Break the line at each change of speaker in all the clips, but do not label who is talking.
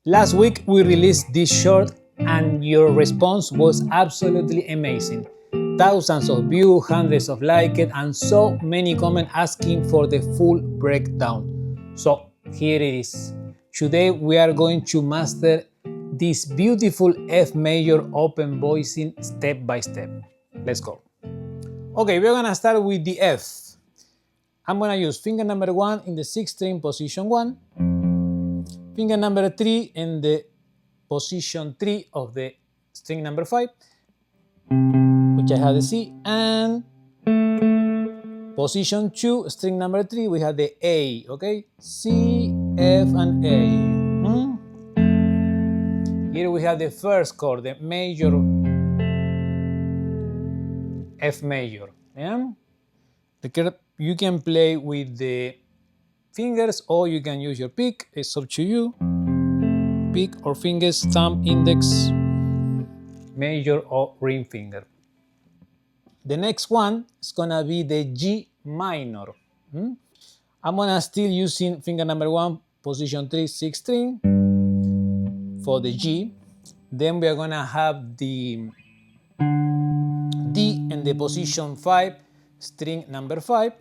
Last week we released this short and your response was absolutely amazing. Thousands of views, hundreds of likes, and so many comments asking for the full breakdown. So here it is. Today we are going to master this beautiful F major open voicing step by step. Let's go. Okay, we're gonna start with the F. I'm gonna use finger number 1 in the 6th string, position 1. Finger number 3 in the position 3 of the string number 5, which I have the C, and position 2, string number 3, we have the A, okay? C, F, and A. Here we have the first chord, the major F major. Yeah? You can play with the fingers or you can use your pick, it's up to you. Pick or fingers, thumb, index, major or ring finger. The next one is gonna be the G minor. I'm gonna still using finger number 1, position 3, 6th string for the G. Then we are gonna have the D in the position 5, string number 5.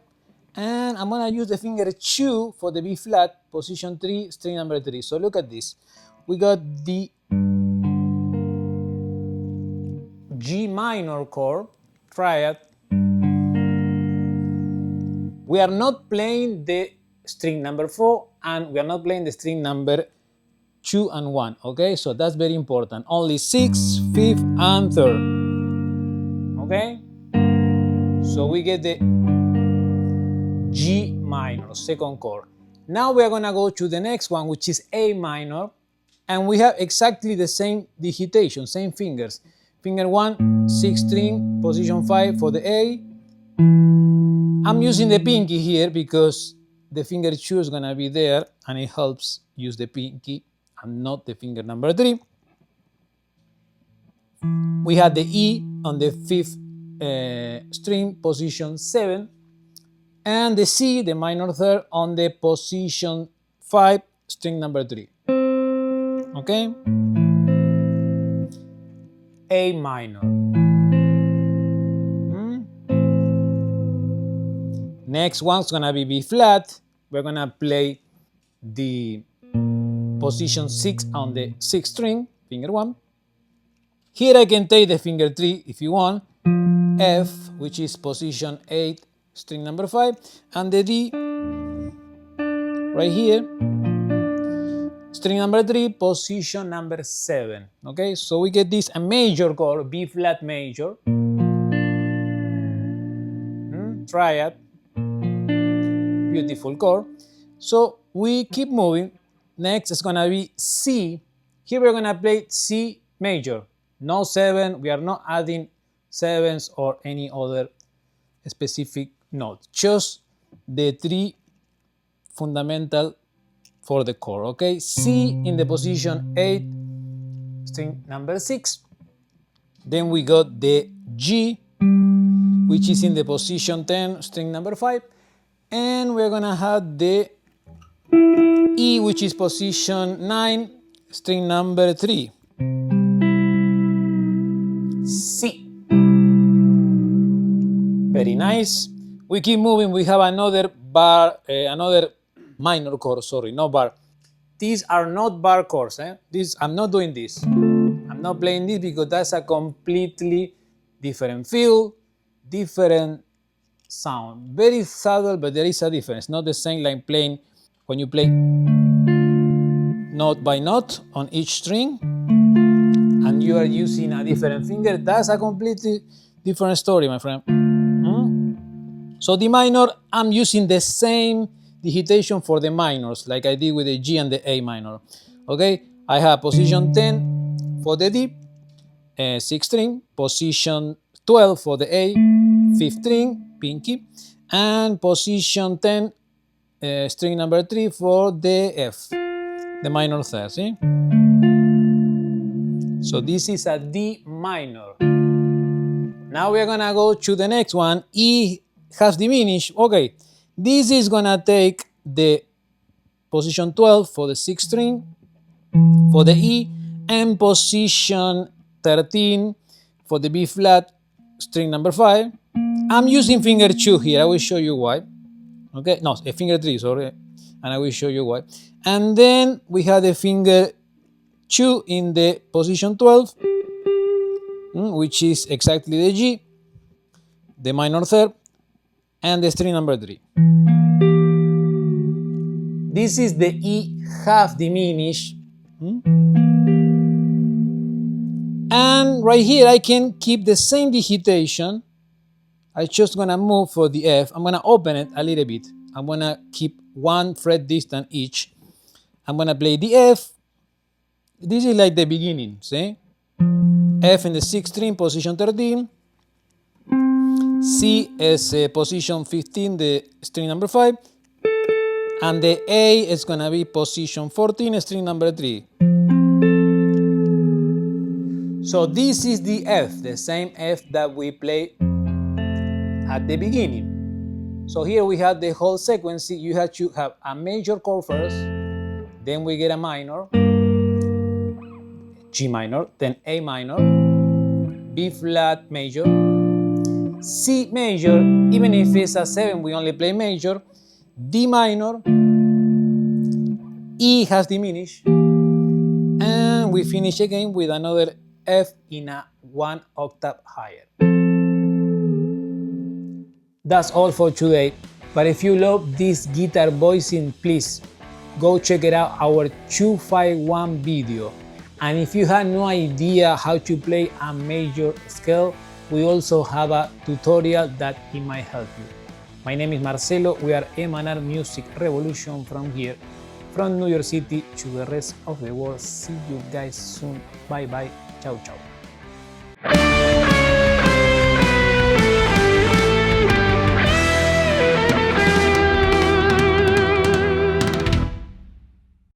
And I'm gonna use the finger 2 for the B flat, position 3, string number 3. So look at this. We got the G minor chord, triad. We are not playing the string number 4 and we are not playing the string number 2 and 1, okay? So that's very important. Only 6th, 5th, and 3rd, okay? So we get the G minor, second chord. Now we are gonna go to the next one, which is A minor, and we have exactly the same digitation, same fingers. Finger 1, 6th string, position 5 for the A. I'm using the pinky here because the finger 2 is gonna be there and it helps use the pinky and not the finger number 3. We have the E on the 5th string, position 7. And the C, the minor 3rd, on the position 5, string number 3. Okay? A minor. Next one's gonna be B flat. We're gonna play the position 6 on the 6th string, finger 1. Here I can take the finger 3 if you want. F, which is position 8, string number 5, and the D right here, string number 3, position number 7. Okay, so we get this a major chord, B flat major, triad, beautiful chord. So we keep moving. Next is gonna be C. Here we're gonna play C major, no 7. We are not adding 7s or any other specific note, just the 3 fundamental for the chord, okay? C in the position 8, string number 6. Then we got the G, which is in the position 10, string number 5. And we're gonna have the E, which is position 9, string number 3. C. Very nice. We keep moving. We have another bar, another minor chord. Sorry, no bar. These are not bar chords. I'm not doing this. I'm not playing this because that's a completely different feel, different sound. Very subtle, but there is a difference. Not the same like playing when you play note by note on each string, and you are using a different finger. That's a completely different story, my friend. So the minor, I'm using the same digitation for the minors, like I did with the G and the A minor. Okay, I have position 10 for the D, 6th string, position 12 for the A, 5th string, pinky, and position 10, string number 3 for the F, the minor 3rd, see? So this is a D minor. Now we're gonna go to the next one, E has diminished. Okay, this is gonna take the position 12 for the 6th string, for the E, and position 13 for the B flat, string number 5. I'm using finger 2 here, I will show you why. Okay, no, a finger 3, sorry, and I will show you why. And then we have the finger 2 in the position 12, which is exactly the G, the minor third, and the string number 3. This is the E half diminished. And right here I can keep the same digitation. I'm just gonna move for the F. I'm gonna open it a little bit. I'm gonna keep 1 fret distant each. I'm gonna play the F. This is like the beginning, see? F in the 6th string, position 13. C is position 15, the string number 5. And the A is gonna be position 14, string number 3. So this is the F, the same F that we played at the beginning. So here we have the whole sequence. You have to have a major chord first, then we get a minor, G minor, then A minor, B flat major, C major, even if it's a 7, we only play major, D minor, E has diminished, and we finish again with another F in a 1 octave higher. That's all for today, but if you love this guitar voicing, please go check it out, our 251 video. And if you had no idea how to play a major scale, we also have a tutorial that it might help you. My name is Marcelo, we are M&R Music Revolution from here, from New York City to the rest of the world. See you guys soon, bye bye, ciao ciao.